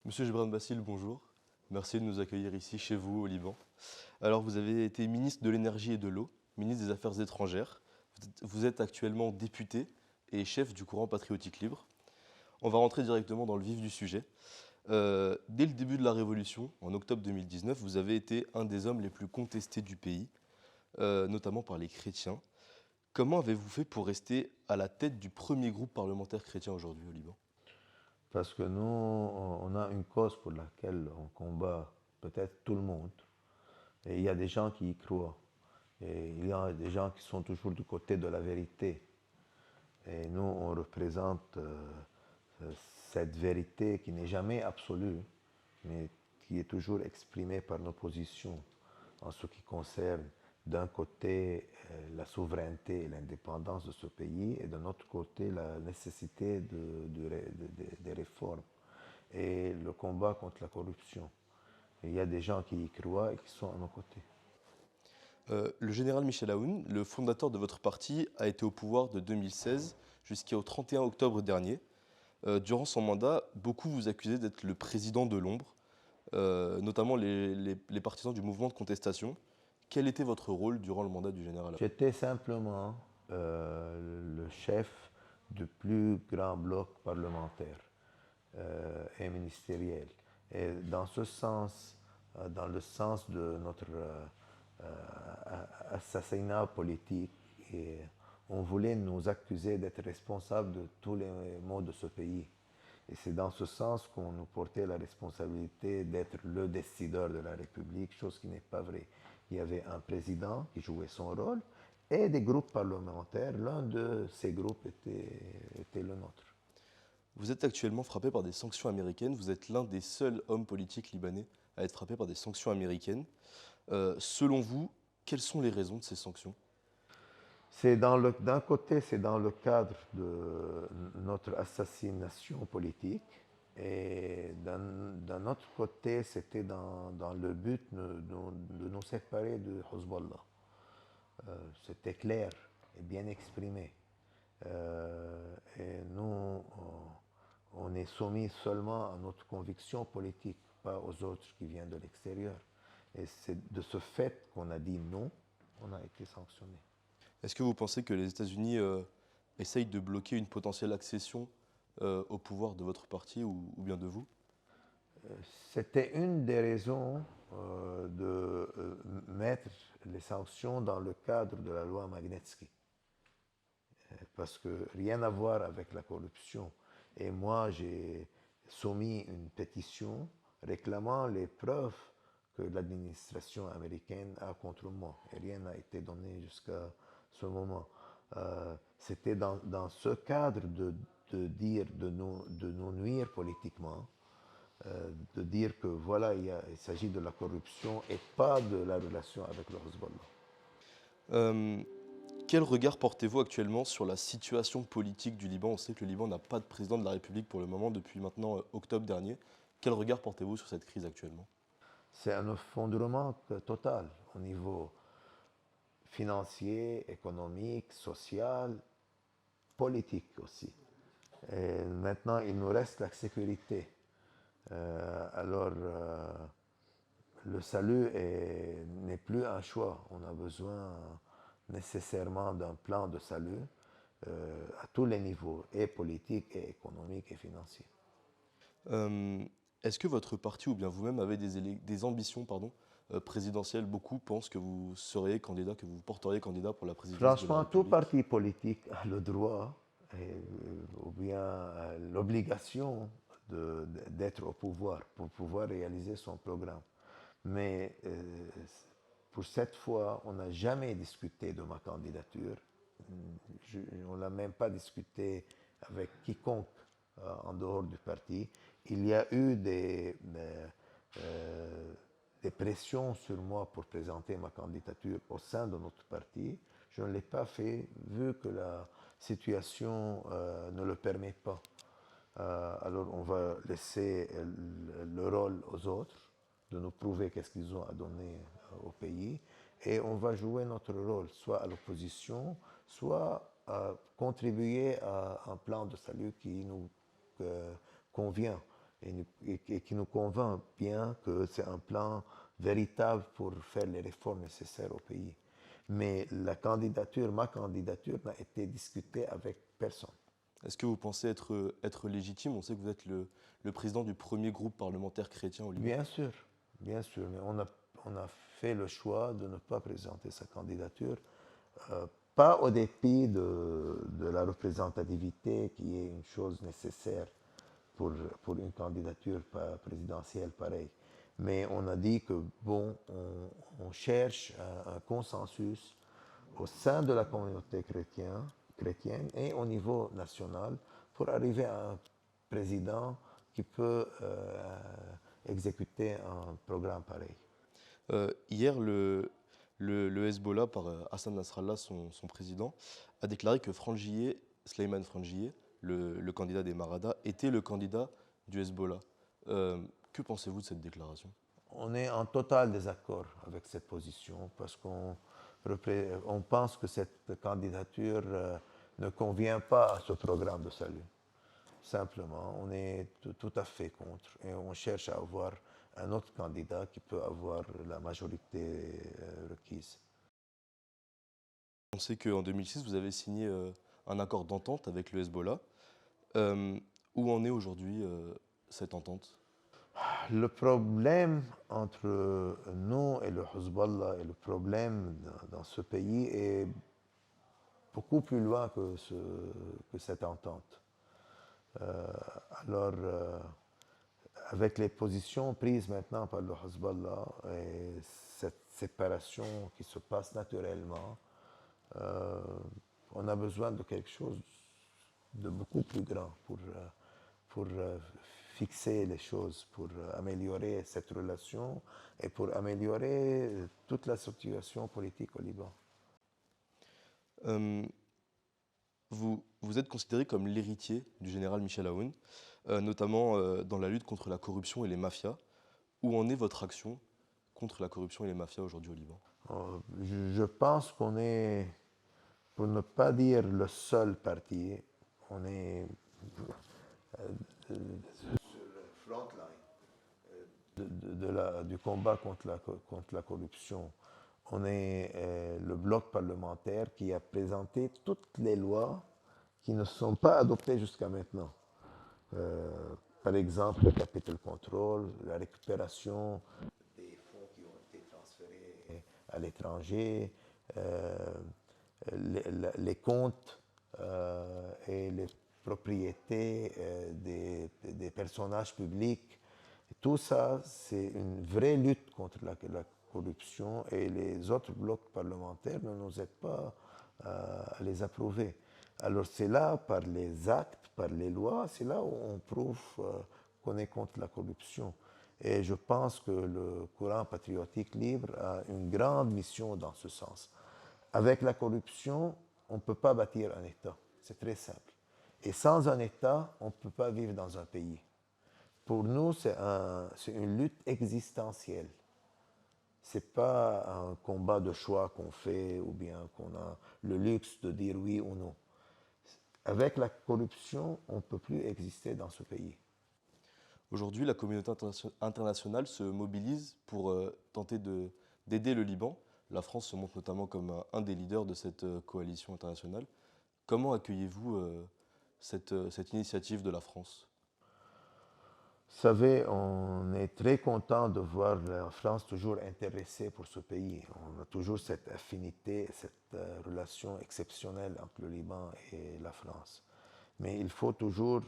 Monsieur Gebran Bassil, bonjour. Merci de nous accueillir ici chez vous au Liban. Alors vous avez été ministre de l'énergie et de l'eau, ministre des Affaires étrangères. Vous êtes actuellement député et chef du courant patriotique libre. On va rentrer directement dans le vif du sujet. Dès le début de la Révolution, en octobre 2019, vous avez été un des hommes les plus contestés du pays, notamment par les chrétiens. Comment avez-vous fait pour rester à la tête du premier groupe parlementaire chrétien aujourd'hui au Liban? Parce que nous, on a une cause pour laquelle on combat peut-être tout le monde. Et il y a des gens qui y croient. Et il y a des gens qui sont toujours du côté de la vérité. Et nous, on représente cette vérité qui n'est jamais absolue, mais qui est toujours exprimée par nos positions en ce qui concerne d'un côté la souveraineté et l'indépendance de ce pays et d'un autre côté la nécessité des réformes et le combat contre la corruption. Et il y a des gens qui y croient et qui sont à nos côtés. Le général Michel Aoun, le fondateur de votre parti, a été au pouvoir de 2016 jusqu'au 31 octobre dernier. Durant son mandat, beaucoup vous accusaient d'être le président de l'ombre, notamment les partisans du mouvement de contestation. Quel était votre rôle durant le mandat du général Aoun? J'étais simplement le chef du plus grand bloc parlementaire et ministériel. Et dans ce sens, dans le sens de notre assassinat politique, et on voulait nous accuser d'être responsables de tous les maux de ce pays. Et c'est dans ce sens qu'on nous portait la responsabilité d'être le décideur de la République, chose qui n'est pas vraie. Il y avait un président qui jouait son rôle et des groupes parlementaires. L'un de ces groupes était le nôtre. Vous êtes actuellement frappé par des sanctions américaines. Vous êtes l'un des seuls hommes politiques libanais à être frappé par des sanctions américaines. Selon vous, quelles sont les raisons de ces sanctions? D'un côté, c'est dans le cadre de notre assassination politique, et d'un autre côté, c'était dans le but de nous séparer de Hezbollah. C'était clair et bien exprimé. Et nous, on est soumis seulement à notre conviction politique, pas aux autres qui viennent de l'extérieur. Et c'est de ce fait qu'on a dit non, on a été sanctionné. Est-ce que vous pensez que les États-Unis essayent de bloquer une potentielle accession au pouvoir de votre parti ou bien de vous? C'était une des raisons de mettre les sanctions dans le cadre de la loi Magnitsky. Parce que rien à voir avec la corruption. Et moi, j'ai soumis une pétition réclamant les preuves que l'administration américaine a contre moi. Et rien n'a été donné jusqu'à ce moment. C'était dans ce cadre de nous nuire politiquement, de dire que voilà, il s'agit de la corruption et pas de la relation avec le Hezbollah. Euh, Quel regard portez-vous actuellement sur la situation politique du Liban? On sait que le Liban n'a pas de président de la République pour le moment depuis maintenant octobre dernier. Quel regard portez-vous sur cette crise actuellement? C'est un effondrement total au niveau financier, économique, social, politique aussi. Et maintenant, il nous reste la sécurité. Le salut n'est plus un choix. On a besoin nécessairement d'un plan de salut à tous les niveaux, et politique, et économique, et financier. Euh, Est-ce que votre parti ou bien vous-même avez des ambitions présidentielles? Beaucoup pensent que vous seriez candidat, que vous vous porteriez candidat pour la présidence de la Franchement, tout République. parti politique a le droit ou bien l'obligation d'être au pouvoir pour pouvoir réaliser son programme. Mais pour cette fois, on n'a jamais discuté de ma candidature. On n'a même pas discuté avec quiconque en dehors du parti. Il y a eu des pressions sur moi pour présenter ma candidature au sein de notre parti. Je ne l'ai pas fait vu que la situation ne le permet pas. Alors on va laisser le rôle aux autres de nous prouver qu'est-ce qu'ils ont à donner au pays et on va jouer notre rôle, soit à l'opposition, soit à contribuer à un plan de salut qui nous convient. et qui nous convainc bien que c'est un plan véritable pour faire les réformes nécessaires au pays. Mais ma candidature n'a été discutée avec personne. Est-ce que vous pensez être légitime? On sait que vous êtes le président du premier groupe parlementaire chrétien au Liban. Bien sûr, mais on a fait le choix de ne pas présenter sa candidature, pas au dépit de la représentativité qui est une chose nécessaire pour une candidature présidentielle pareille. Mais on a dit que, bon, on cherche un consensus au sein de la communauté chrétienne et au niveau national pour arriver à un président qui peut exécuter un programme pareil. Hier, le Hezbollah, par Hassan Nasrallah, son président, a déclaré que Sleiman Frangieh, le candidat des Marada, était le candidat du Hezbollah. Que pensez-vous de cette déclaration? On est en total désaccord avec cette position parce on pense que cette candidature ne convient pas à ce programme de salut. Simplement, on est tout à fait contre et on cherche à avoir un autre candidat qui peut avoir la majorité requise. On sait qu'en 2006, vous avez signé un accord d'entente avec le Hezbollah. Où en est aujourd'hui cette entente? Le problème entre nous et le Hezbollah et le problème dans ce pays est beaucoup plus loin que cette entente. Alors, avec les positions prises maintenant par le Hezbollah et cette séparation qui se passe naturellement, on a besoin de quelque chose de beaucoup plus grand pour fixer les choses, pour améliorer cette relation et pour améliorer toute la situation politique au Liban. Euh, vous êtes considéré comme l'héritier du général Michel Aoun, notamment dans la lutte contre la corruption et les mafias. Où en est votre action contre la corruption et les mafias aujourd'hui au Liban? Je pense qu'on est, pour ne pas dire le seul parti, on est sur le front line du combat contre la corruption. On est le bloc parlementaire qui a présenté toutes les lois qui ne sont pas adoptées jusqu'à maintenant. Par exemple, le capital control, la récupération des fonds qui ont été transférés à l'étranger, les comptes et les propriétés des personnages publics. Tout ça, c'est une vraie lutte contre la corruption et les autres blocs parlementaires ne nous aident pas à les approuver. Alors c'est là, par les actes, par les lois, c'est là où on prouve qu'on est contre la corruption. Et je pense que le courant patriotique libre a une grande mission dans ce sens. Avec la corruption, on ne peut pas bâtir un État. C'est très simple. Et sans un État, on ne peut pas vivre dans un pays. Pour nous, c'est une lutte existentielle. Ce n'est pas un combat de choix qu'on fait ou bien qu'on a le luxe de dire oui ou non. Avec la corruption, on ne peut plus exister dans ce pays. Aujourd'hui, la communauté internationale se mobilise pour tenter d'aider le Liban. La France se montre notamment comme un des leaders de cette coalition internationale. Comment accueillez-vous cette initiative de la France? Vous savez, on est très content de voir la France toujours intéressée pour ce pays. On a toujours cette affinité, cette relation exceptionnelle entre le Liban et la France. Mais il faut toujours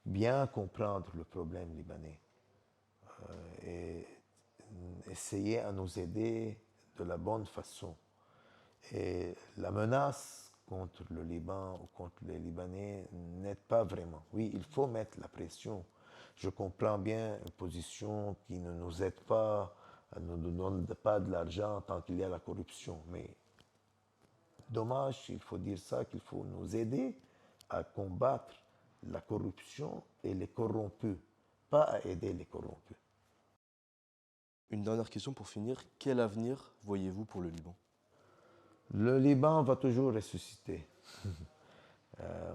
bien comprendre le problème libanais et essayer à nous aider de la bonne façon. Et la menace contre le Liban ou contre les Libanais n'aide pas vraiment. Oui, il faut mettre la pression. Je comprends bien une position qui ne nous aide pas, ne nous donne pas de l'argent tant qu'il y a la corruption. Mais dommage, il faut dire ça, qu'il faut nous aider à combattre la corruption et les corrompus, pas à aider les corrompus. Une dernière question pour finir. Quel avenir voyez-vous pour le Liban? Le Liban va toujours ressusciter.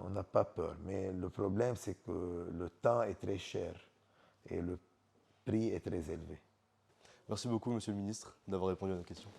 On n'a pas peur. Mais le problème, c'est que le temps est très cher et le prix est très élevé. Merci beaucoup, Monsieur le ministre, d'avoir répondu à nos questions.